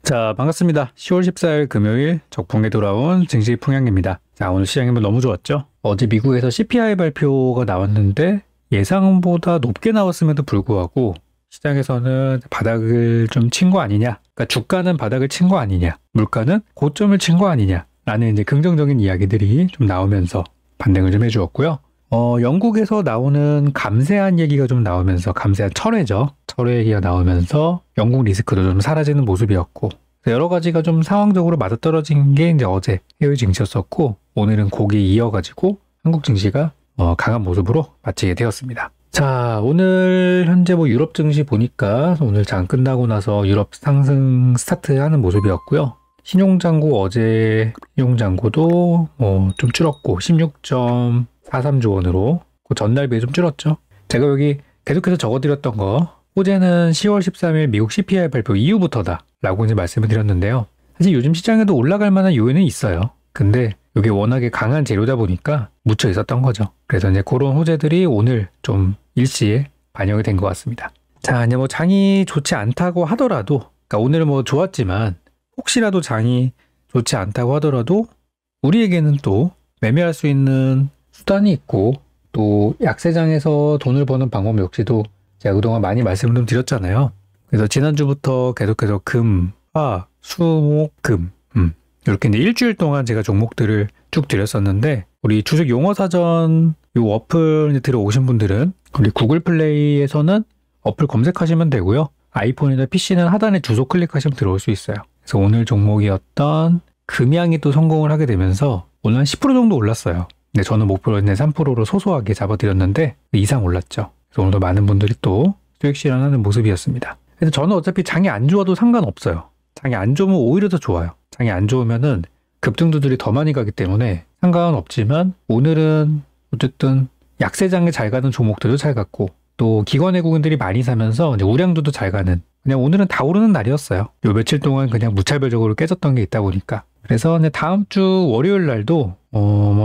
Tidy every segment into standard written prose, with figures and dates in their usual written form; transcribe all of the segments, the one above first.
자, 반갑습니다. 10월 14일 금요일 적풍에 돌아온 증시 풍향입니다. 자, 오늘 시장이 너무 좋았죠? 어제 미국에서 CPI 발표가 나왔는데 예상보다 높게 나왔음에도 불구하고 시장에서는 바닥을 좀 친 거 아니냐? 그러니까 주가는 바닥을 친 거 아니냐? 물가는 고점을 친 거 아니냐? 라는 이제 긍정적인 이야기들이 좀 나오면서 반등을 좀 해주었고요. 영국에서 나오는 감세한 얘기가 좀 나오면서, 감세한 철회죠. 철회 얘기가 나오면서 영국 리스크도 좀 사라지는 모습이었고, 여러 가지가 좀 상황적으로 맞아떨어진 게 이제 어제 해외 증시였었고, 오늘은 거기 이어가지고 한국 증시가 강한 모습으로 마치게 되었습니다. 자, 오늘 현재 유럽 증시 보니까 오늘 장 끝나고 나서 유럽 상승 스타트하는 모습이었고요. 신용장고 어제 신용장고도 좀 줄었고 16.43조 원으로 그 전날 비해 좀 줄었죠. 제가 여기 계속해서 적어드렸던 거 호재는 10월 13일 미국 CPI 발표 이후부터다 라고 이제 말씀을 드렸는데요. 사실 요즘 시장에도 올라갈 만한 요인은 있어요. 근데 이게 워낙에 강한 재료다 보니까 묻혀 있었던 거죠. 그래서 이제 그런 호재들이 오늘 좀 일시에 반영이 된 것 같습니다. 자, 이제 장이 좋지 않다고 하더라도, 그러니까 오늘은 좋았지만 혹시라도 장이 좋지 않다고 하더라도 우리에게는 또 매매할 수 있는 수단이 있고, 또 약세장에서 돈을 버는 방법 역시도 제가 그동안 많이 말씀을 좀 드렸잖아요. 그래서 지난주부터 계속해서 금, 화, 수, 목, 금 이렇게 이제 일주일 동안 제가 종목들을 쭉 드렸었는데, 우리 주식 용어사전 요 어플 들어오신 분들은 우리 구글 플레이에서는 어플 검색하시면 되고요. 아이폰이나 PC는 하단에 주소 클릭하시면 들어올 수 있어요. 그래서 오늘 종목이었던 금양이 또 성공을 하게 되면서 오늘 한 10% 정도 올랐어요. 근데 저는 목표를 3%로 소소하게 잡아드렸는데 이상 올랐죠. 그래서 오늘도 많은 분들이 또 수익 실현하는 모습이었습니다. 그래서 저는 어차피 장이 안 좋아도 상관없어요. 장이 안 좋으면 오히려 더 좋아요. 장이 안 좋으면은 급등주들이 더 많이 가기 때문에 상관은 없지만, 오늘은 어쨌든 약세장에 잘 가는 종목들도 잘 갔고, 또 기관 외국인들이 많이 사면서 이제 우량주도 잘 가는, 그냥 오늘은 다 오르는 날이었어요. 요 며칠 동안 그냥 무차별적으로 깨졌던 게 있다 보니까. 그래서 이제 다음 주 월요일 날도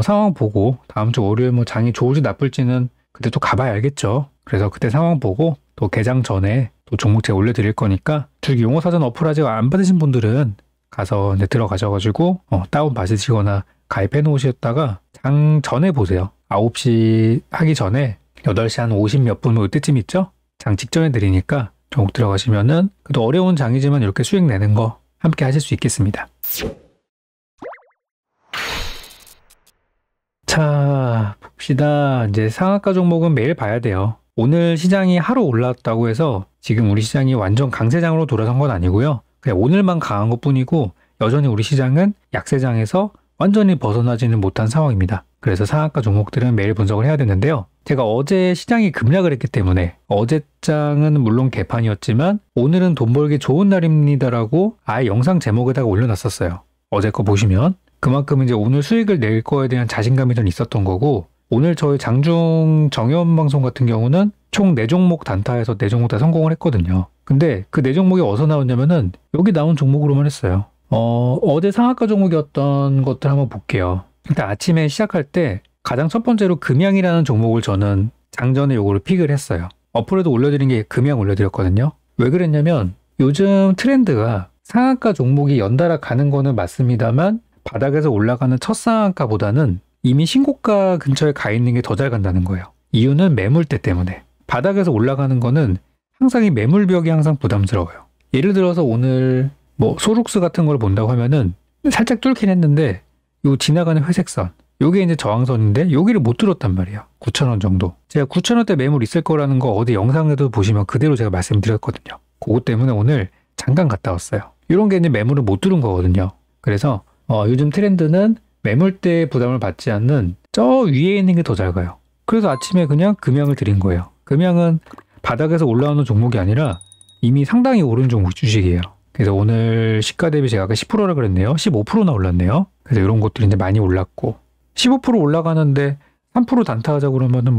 상황 보고, 다음 주 월요일 장이 좋을지 나쁠지는 그때 또 가봐야 알겠죠. 그래서 그때 상황 보고 또 개장 전에 또 종목 제가 올려드릴 거니까, 주식 용어사전 어플 아직 안 받으신 분들은 가서 이제 들어가셔가지고 다운 받으시거나 가입해 놓으셨다가 장 전에 보세요. 9시 하기 전에 8시 한 50 몇 분 이때쯤 있죠? 장 직전에 드리니까 종목 들어가시면은 그래도 어려운 장이지만 이렇게 수익 내는 거 함께 하실 수 있겠습니다. 자, 봅시다. 이제 상한가 종목은 매일 봐야 돼요. 오늘 시장이 하루 올랐다고 해서 지금 우리 시장이 완전 강세장으로 돌아선 건 아니고요. 그냥 오늘만 강한 것 뿐이고, 여전히 우리 시장은 약세장에서 완전히 벗어나지는 못한 상황입니다. 그래서 상한가 종목들은 매일 분석을 해야 되는데요. 제가 어제 시장이 급락을 했기 때문에 어제 장은 물론 개판이었지만 오늘은 돈 벌기 좋은 날입니다라고 아예 영상 제목에다가 올려놨었어요. 어제 거 보시면 그만큼 이제 오늘 수익을 낼 거에 대한 자신감이 좀 있었던 거고, 오늘 저희 장중 정연 방송 같은 경우는 총 4종목 단타에서 4종목 다 성공을 했거든요. 근데 그 4종목이 어디서 나왔냐면은 여기 나온 종목으로만 했어요. 어제 상한가 종목이었던 것들 한번 볼게요. 일단 아침에 시작할 때 가장 첫 번째로 금양이라는 종목을 저는 장전에 요거를 픽을 했어요. 어플에도 올려드린 게 금양 올려드렸거든요. 왜 그랬냐면 요즘 트렌드가 상한가 종목이 연달아 가는 거는 맞습니다만 바닥에서 올라가는 첫 상한가보다는 이미 신고가 근처에 가 있는 게 더 잘 간다는 거예요. 이유는 매물대 때문에. 바닥에서 올라가는 거는 항상 이 매물벽이 항상 부담스러워요. 예를 들어서 오늘 소룩스 같은 걸 본다고 하면은 살짝 뚫긴 했는데 요 지나가는 회색선, 요게 이제 저항선인데 여기를 못 뚫었단 말이에요. 9,000원 정도. 제가 9,000원대 매물 있을 거라는 거 어디 영상에도 보시면 그대로 제가 말씀드렸거든요. 그것 때문에 오늘 잠깐 갔다 왔어요. 이런 게 이제 매물을 못 뚫은 거거든요. 그래서 요즘 트렌드는 매물대 부담을 받지 않는 저 위에 있는 게 더 잘 가요. 그래서 아침에 그냥 금양을 드린 거예요. 금양은 바닥에서 올라오는 종목이 아니라 이미 상당히 오른 종목 주식이에요. 그래서 오늘 시가 대비 제가 아까 10%라 그랬네요. 15%나 올랐네요. 그래서 이런 것들이 이제 많이 올랐고, 15% 올라가는데 3% 단타하자 그러면은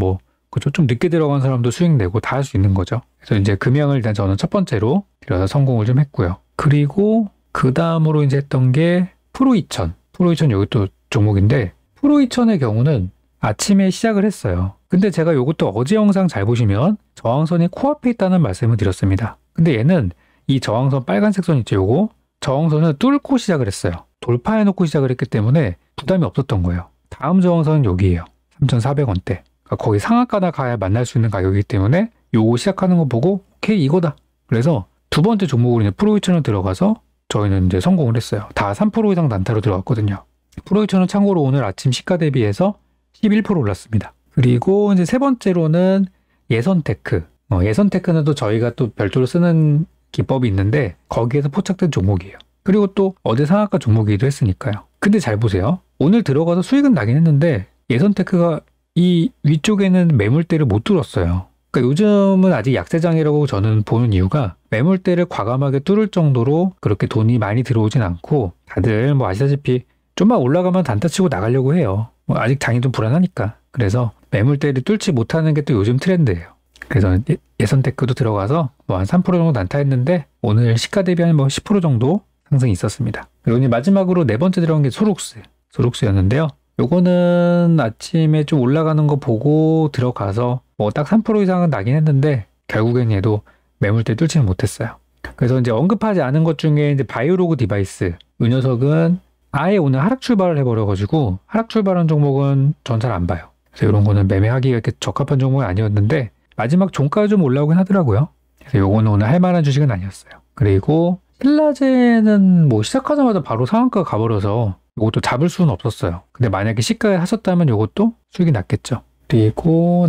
그죠? 좀 늦게 들어간 사람도 수익 내고 다 할 수 있는 거죠. 그래서 이제 금양을 일단 저는 첫 번째로 들여서 성공을 좀 했고요. 그리고 그 다음으로 이제 했던 게 프로2000. 프로2000 여기 또 종목인데, 프로2000의 경우는 아침에 시작을 했어요. 근데 제가 이것도 어제 영상 잘 보시면 저항선이 코앞에 있다는 말씀을 드렸습니다. 근데 얘는 이 저항선 빨간색 선 있죠, 요거 저항선을 뚫고 시작을 했어요. 돌파해놓고 시작을 했기 때문에 부담이 없었던 거예요. 다음 저항선은 여기에요. 3,400원대. 그러니까 거의 상한가나 가야 만날 수 있는 가격이기 때문에 요거 시작하는 거 보고 오케이 이거다. 그래서 두 번째 종목으로 이제 프로이천을 들어가서 저희는 이제 성공을 했어요. 다 3% 이상 단타로 들어갔거든요. 프로이천은 참고로 오늘 아침 시가 대비해서 11% 올랐습니다. 그리고 이제 세 번째로는 예선테크. 예선테크는 또 저희가 또 별도로 쓰는 기법이 있는데 거기에서 포착된 종목이에요. 그리고 또 어제 상한가 종목이기도 했으니까요. 근데 잘 보세요. 오늘 들어가서 수익은 나긴 했는데 예선테크가 이 위쪽에는 매물대를 못 뚫었어요. 그러니까 요즘은 아직 약세장이라고 저는 보는 이유가 매물대를 과감하게 뚫을 정도로 그렇게 돈이 많이 들어오진 않고 다들 뭐 아시다시피 좀만 올라가면 단타치고 나가려고 해요. 뭐 아직 장이 좀 불안하니까. 그래서 매물대를 뚫지 못하는 게 또 요즘 트렌드예요. 그래서 예선테크도 들어가서 뭐 한 3% 정도 단타했는데 오늘 시가 대비 한 뭐 10% 정도 상승이 있었습니다. 그리고 이제 마지막으로 네 번째 들어간 게 소록스였는데요. 요거는 아침에 좀 올라가는 거 보고 들어가서 뭐 딱 3% 이상은 나긴 했는데 결국엔 얘도 매물대 뚫지는 못했어요. 그래서 이제 언급하지 않은 것 중에 이제 바이오로그 디바이스 이 녀석은 아예 오늘 하락 출발을 해버려가지고 하락 출발한 종목은 전 잘 안 봐요. 그래서 이런 거는 매매하기가 이렇게 적합한 종목이 아니었는데 마지막 종가가 좀 올라오긴 하더라고요. 그래서 요거는 오늘 할 만한 주식은 아니었어요. 그리고 신라제는 뭐 시작하자마자 바로 상한가가 가버려서 이것도 잡을 수는 없었어요. 근데 만약에 시가에 하셨다면 이것도 수익이 났겠죠. 그리고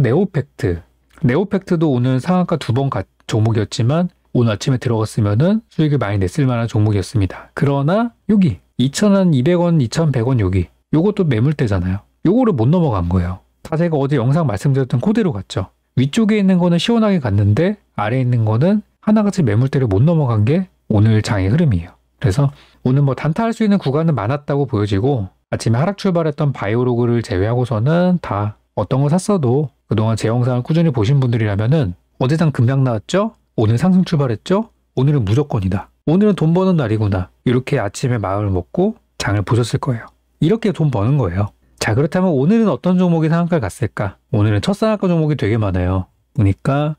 네오팩트도 오늘 상한가 2번 종목이었지만 오늘 아침에 들어갔으면은 수익을 많이 냈을 만한 종목이었습니다. 그러나 여기 2,200원, 2,100원 여기 요것도 매물대잖아요. 요거를 못 넘어간 거예요. 다 제가 어제 영상 말씀드렸던 그대로 갔죠. 위쪽에 있는 거는 시원하게 갔는데 아래에 있는 거는 하나같이 매물대를 못 넘어간 게 오늘 장의 흐름이에요. 그래서 오늘 뭐 단타할 수 있는 구간은 많았다고 보여지고 아침에 하락 출발했던 바이오로그를 제외하고서는 다 어떤 거 샀어도 그동안 제 영상을 꾸준히 보신 분들이라면은 어제장 급락 나왔죠? 오늘 상승 출발했죠? 오늘은 무조건이다. 오늘은 돈 버는 날이구나. 이렇게 아침에 마음을 먹고 장을 보셨을 거예요. 이렇게 돈 버는 거예요. 자, 그렇다면 오늘은 어떤 종목이 상한가를 갔을까? 오늘은 첫 상한가 종목이 되게 많아요. 보니까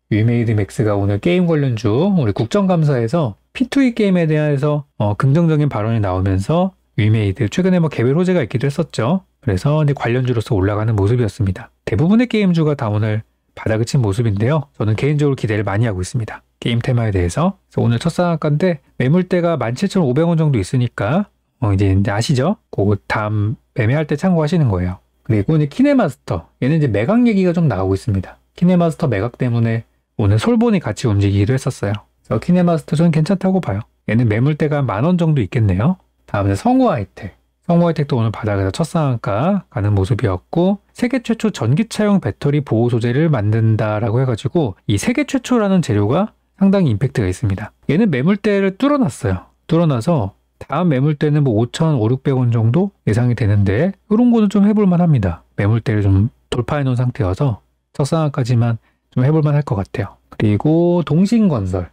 위메이드맥스가 오늘 게임 관련주 우리 국정감사에서 P2E 게임에 대해서 긍정적인 발언이 나오면서 위메이드 최근에 뭐 개별 호재가 있기도 했었죠. 그래서 이제 관련주로서 올라가는 모습이었습니다. 대부분의 게임주가 다 오늘 바닥을 친 모습인데요. 저는 개인적으로 기대를 많이 하고 있습니다. 게임 테마에 대해서. 그래서 오늘 첫 상한가인데 매물대가 17,500원 정도 있으니까 이제 아시죠? 그거 다음 매매할 때 참고하시는 거예요. 그리고 이제 키네마스터. 얘는 이제 매각 얘기가 좀 나오고 있습니다. 키네마스터 매각 때문에 오늘 솔본이 같이 움직이기도 했었어요. 그래서 키네마스터 저는 괜찮다고 봐요. 얘는 매물대가 10,000원 정도 있겠네요. 다음에 성우하이텍도 오늘 바닥에서 첫 상한가 가는 모습이었고 세계 최초 전기차용 배터리 보호 소재를 만든다라고 해가지고 이 세계 최초라는 재료가 상당히 임팩트가 있습니다. 얘는 매물대를 뚫어놨어요. 뚫어놔서 다음 매물대는 뭐 5,500~600원 정도 예상이 되는데 이런 거는 좀 해볼만 합니다. 매물대를 좀 돌파해 놓은 상태여서 첫 상한까지만 좀 해볼만 할 것 같아요. 그리고 동신건설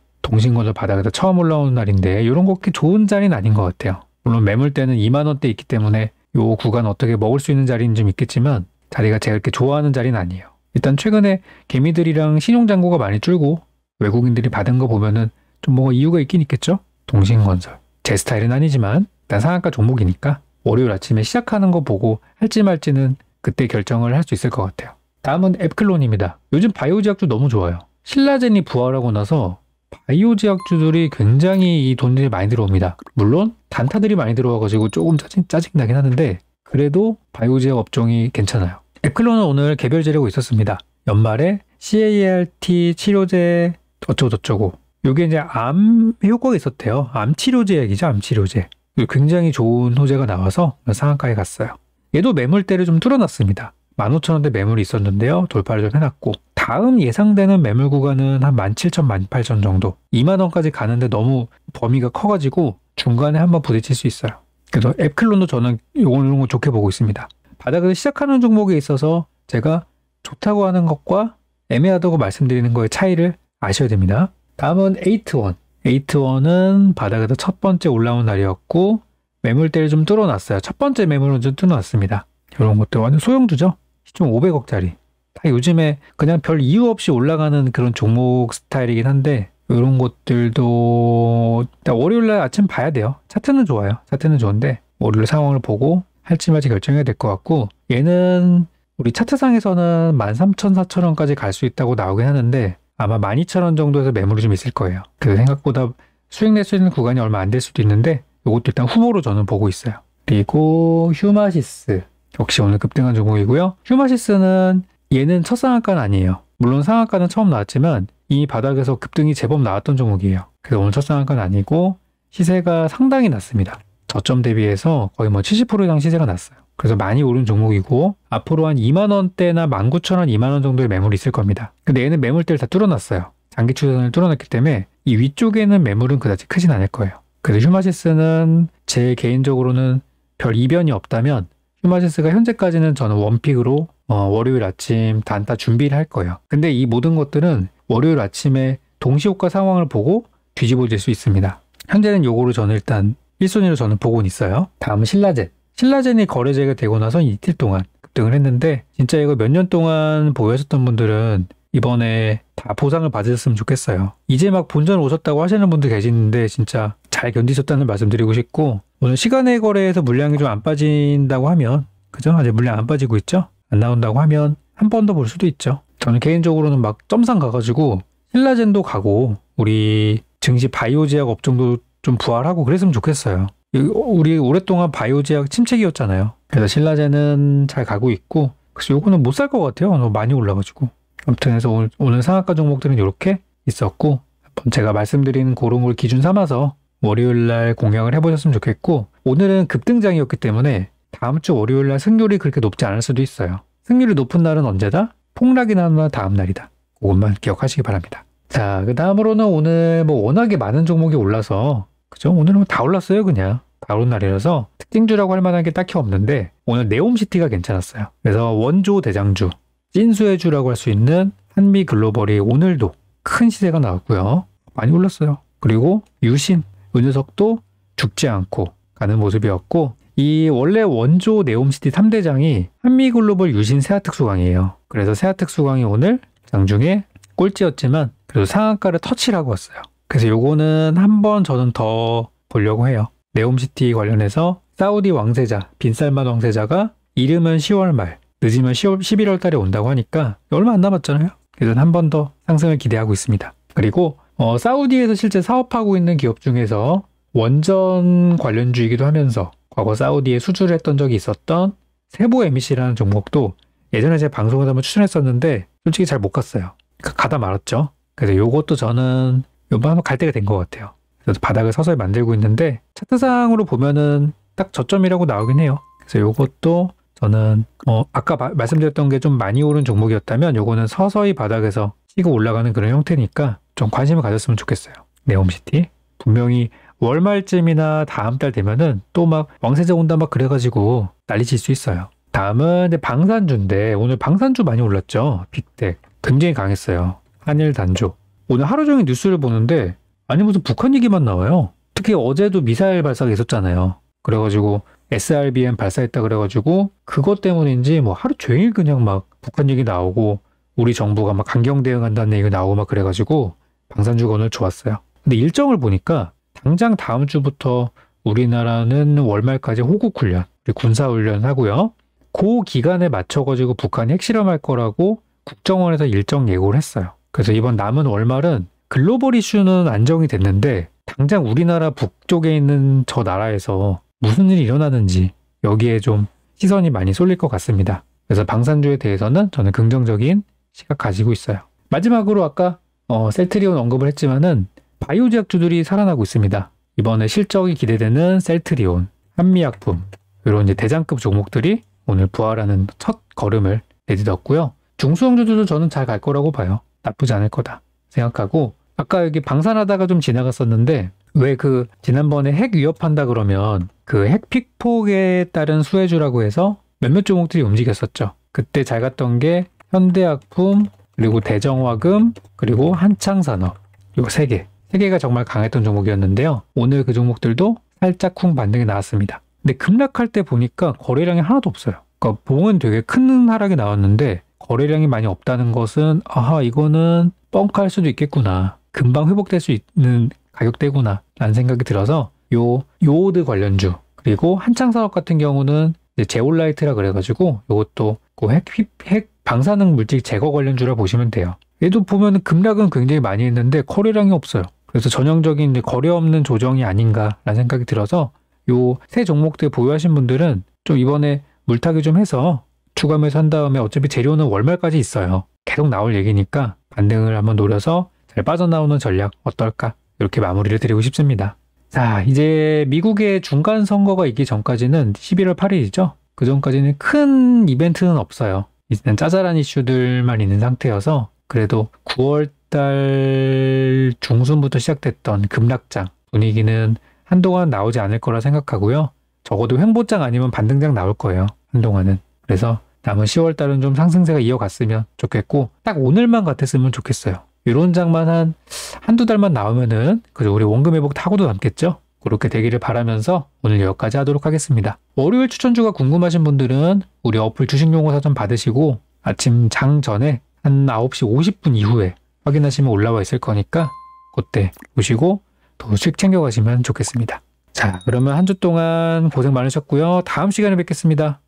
바닥에서 처음 올라오는 날인데 이런 거 그렇게 좋은 자리는 아닌 것 같아요. 물론 매물대는 20,000원대 있기 때문에 요 구간 어떻게 먹을 수 있는 자리는 좀 있겠지만 자리가 제가 이렇게 좋아하는 자리는 아니에요. 일단 최근에 개미들이랑 신용잔고가 많이 줄고 외국인들이 받은 거 보면은 좀 뭐가 이유가 있긴 있겠죠? 동신건설. 제 스타일은 아니지만 일단 상한가 종목이니까 월요일 아침에 시작하는 거 보고 할지 말지는 그때 결정을 할 수 있을 것 같아요. 다음은 앱클론입니다. 요즘 바이오 제약주 너무 좋아요. 신라젠이 부활하고 나서 바이오 제약주들이 굉장히 이 돈들이 많이 들어옵니다. 물론 단타들이 많이 들어와가지고 조금 짜증나긴 하는데 그래도 바이오 제약 업종이 괜찮아요. 앱클론은 오늘 개별 재료가 있었습니다. 연말에 CART 치료제 어쩌고저쩌고 요게 이제 암 효과가 있었대요. 암 치료제 약이죠. 암 치료제. 굉장히 좋은 호재가 나와서 상한가에 갔어요. 얘도 매물대를 좀 뚫어놨습니다. 15,000원대 매물이 있었는데요. 돌파를 좀 해놨고 다음 예상되는 매물 구간은 한 17,000, 18,000 정도 20,000원까지 가는데 너무 범위가 커가지고 중간에 한번 부딪힐 수 있어요. 그래서 앱클론도 저는 이런 거 좋게 보고 있습니다. 바닥에서 시작하는 종목에 있어서 제가 좋다고 하는 것과 애매하다고 말씀드리는 거의 차이를 아셔야 됩니다. 다음은 에이트원은 바닥에서 첫 번째 올라온 날이었고 매물대를 좀 뚫어놨어요. 첫 번째 매물은 좀 뚫어놨습니다. 이런 것들 완전 소형주죠. 시총 500억짜리. 다 요즘에 그냥 별 이유 없이 올라가는 그런 종목 스타일이긴 한데 이런 것들도 일단 월요일날 아침 봐야 돼요. 차트는 좋아요. 차트는 좋은데 월요일 상황을 보고 할지 말지 결정해야 될 것 같고, 얘는 우리 차트상에서는 13,000, 4,000원까지 갈 수 있다고 나오긴 하는데 아마 12,000원 정도에서 매물이 좀 있을 거예요. 그래서 생각보다 수익 낼 수 있는 구간이 얼마 안 될 수도 있는데 이것도 일단 후보로 저는 보고 있어요. 그리고 휴마시스 역시 오늘 급등한 종목이고요. 휴마시스는 얘는 첫 상한가는 아니에요. 물론 상한가는 처음 나왔지만 이 바닥에서 급등이 제법 나왔던 종목이에요. 그래서 오늘 첫 상한가는 아니고 시세가 상당히 낮습니다. 저점 대비해서 거의 뭐 70% 이상 시세가 났어요. 그래서 많이 오른 종목이고 앞으로 한 2만원대나 19,000원, 2만원 정도의 매물이 있을 겁니다. 근데 얘는 매물대를 다 뚫어놨어요. 장기 추세선을 뚫어놨기 때문에 이 위쪽에는 매물은 그다지 크진 않을 거예요. 그래서 휴마시스는 제 개인적으로는 별 이변이 없다면 휴마시스가 현재까지는 저는 원픽으로 월요일 아침 단타 준비를 할 거예요. 근데 이 모든 것들은 월요일 아침에 동시효과 상황을 보고 뒤집어질 수 있습니다. 현재는 요거를 저는 일단 1순위로 저는 보고는 있어요. 다음은 신라젠. 신라젠이 거래제가 되고 나서 이틀 동안 급등을 했는데 진짜 이거 몇 년 동안 보유하셨던 분들은 이번에 다 보상을 받으셨으면 좋겠어요. 이제 막 본전 오셨다고 하시는 분들 계시는데 진짜 잘 견디셨다는 말씀 드리고 싶고, 오늘 시간의 거래에서 물량이 좀 안 빠진다고 하면, 그죠? 아직 물량 안 빠지고 있죠? 안 나온다고 하면 한 번 더 볼 수도 있죠. 저는 개인적으로는 막 점상 가가지고 신라젠도 가고 우리 증시 바이오 제약 업종도 좀 부활하고 그랬으면 좋겠어요. 우리 오랫동안 바이오 제약 침체기였잖아요. 그래서 신라젠은 잘 가고 있고, 그래서 요거는 못 살 것 같아요. 너무 많이 올라가지고. 아무튼 해서 오늘 상한가 종목들은 이렇게 있었고, 한번 제가 말씀드린 그런 걸 기준 삼아서 월요일날 공략을 해보셨으면 좋겠고, 오늘은 급등장이었기 때문에 다음 주 월요일날 승률이 그렇게 높지 않을 수도 있어요. 승률이 높은 날은 언제다? 폭락이 나는 다음 날이다. 그것만 기억하시기 바랍니다. 자, 그 다음으로는 오늘 뭐 워낙에 많은 종목이 올라서, 그죠? 오늘은 다 올랐어요, 그냥. 다 오른 날이라서 특징주라고 할 만한 게 딱히 없는데, 오늘 네옴시티가 괜찮았어요. 그래서 원조 대장주, 찐수의 주라고 할 수 있는 한미글로벌이 오늘도 큰 시세가 나왔고요. 많이 올랐어요. 그리고 유신, 이 녀석도 죽지 않고 가는 모습이었고, 이 원래 원조 네옴시티 3대장이 한미글로벌 유신 세아특수강이에요. 그래서 세아특수강이 오늘 장중에 꼴찌였지만 그래도 상한가를 터치를 하고 왔어요. 그래서 요거는 한번 저는 더 보려고 해요. 네옴시티 관련해서 사우디 왕세자, 빈살만 왕세자가 이르면 10월 말, 늦으면 11월 달에 온다고 하니까 얼마 안 남았잖아요. 그래서 한 번 더 상승을 기대하고 있습니다. 그리고 사우디에서 실제 사업하고 있는 기업 중에서 원전 관련주이기도 하면서 과거 사우디에 수주를 했던 적이 있었던 세보 MEC라는 종목도 예전에 제 방송에서 한번 추천했었는데 솔직히 잘 못 갔어요. 가다 말았죠. 그래서 요것도 저는 요번 한번 갈 때가 된 것 같아요. 그래서 바닥을 서서히 만들고 있는데 차트상으로 보면은 딱 저점이라고 나오긴 해요. 그래서 요것도 저는 아까 말씀드렸던 게 좀 많이 오른 종목이었다면 요거는 서서히 바닥에서 치고 올라가는 그런 형태니까 좀 관심을 가졌으면 좋겠어요. 네옴시티 분명히 월말쯤이나 다음 달 되면은 또 막 왕세자 온다 막 그래가지고 난리칠 수 있어요. 다음은 방산주인데 오늘 방산주 많이 올랐죠. 빅텍 굉장히 강했어요. 한일 단조. 오늘 하루 종일 뉴스를 보는데 아니 무슨 북한 얘기만 나와요. 특히 어제도 미사일 발사가 있었잖아요. 그래가지고 SRBM 발사했다 그래가지고 그것 때문인지 뭐 하루 종일 그냥 막 북한 얘기 나오고 우리 정부가 막 강경 대응한다는 얘기가 나오고 막 그래가지고 방산주가 오늘 좋았어요. 근데 일정을 보니까 당장 다음 주부터 우리나라는 월말까지 호국훈련, 군사훈련 하고요. 그 기간에 맞춰가지고 북한이 핵실험할 거라고 국정원에서 일정 예고를 했어요. 그래서 이번 남은 월말은 글로벌 이슈는 안정이 됐는데 당장 우리나라 북쪽에 있는 저 나라에서 무슨 일이 일어나는지 여기에 좀 시선이 많이 쏠릴 것 같습니다. 그래서 방산주에 대해서는 저는 긍정적인 시각 가지고 있어요. 마지막으로 아까 셀트리온 언급을 했지만은 바이오 제약주들이 살아나고 있습니다. 이번에 실적이 기대되는 셀트리온, 한미약품 이런 이제 대장급 종목들이 오늘 부활하는 첫 걸음을 내딛었고요. 중소형주들도 저는 잘 갈 거라고 봐요. 나쁘지 않을 거다 생각하고, 아까 여기 방산하다가 좀 지나갔었는데 왜 그 지난번에 핵 위협한다 그러면 그 핵 픽폭에 따른 수혜주라고 해서 몇몇 종목들이 움직였었죠. 그때 잘 갔던 게 현대약품, 그리고 대정화금, 그리고 한창산업 요 세 개가 정말 강했던 종목이었는데요. 오늘 그 종목들도 살짝 쿵 반등이 나왔습니다. 근데 급락할 때 보니까 거래량이 하나도 없어요. 그러니까 봉은 되게 큰 하락이 나왔는데 거래량이 많이 없다는 것은 아하 이거는 뻥카일 수도 있겠구나. 금방 회복될 수 있는 가격대구나 라는 생각이 들어서 요 요오드 관련주 그리고 한창사업 같은 경우는 이제 제올라이트라 그래가지고 요것도 그 핵 방사능 물질 제거 관련주라 보시면 돼요. 얘도 보면 급락은 굉장히 많이 했는데 거래량이 없어요. 그래서 전형적인 이제 거래 없는 조정이 아닌가라는 생각이 들어서 요 세 종목들 보유하신 분들은 좀 이번에 물타기 좀 해서 추가 매수한 다음에 어차피 재료는 월말까지 있어요. 계속 나올 얘기니까 반등을 한번 노려서 잘 빠져나오는 전략 어떨까? 이렇게 마무리를 드리고 싶습니다. 자, 이제 미국의 중간 선거가 있기 전까지는 11월 8일이죠. 그 전까지는 큰 이벤트는 없어요. 이제는 짜잘한 이슈들만 있는 상태여서 그래도 9월달 중순부터 시작됐던 급락장 분위기는 한동안 나오지 않을 거라 생각하고요. 적어도 횡보장 아니면 반등장 나올 거예요. 한동안은. 그래서 남은 10월달은 좀 상승세가 이어갔으면 좋겠고 딱 오늘만 같았으면 좋겠어요. 이런 장만 한두 달만 나오면은 그죠, 우리 원금 회복 타고도 남겠죠? 그렇게 되기를 바라면서 오늘 여기까지 하도록 하겠습니다. 월요일 추천주가 궁금하신 분들은 우리 어플 주식용어사전 받으시고 아침 장 전에 한 9시 50분 이후에 확인하시면 올라와 있을 거니까 그때 보시고 더 수익 챙겨가시면 좋겠습니다. 자, 그러면 한 주 동안 고생 많으셨고요. 다음 시간에 뵙겠습니다.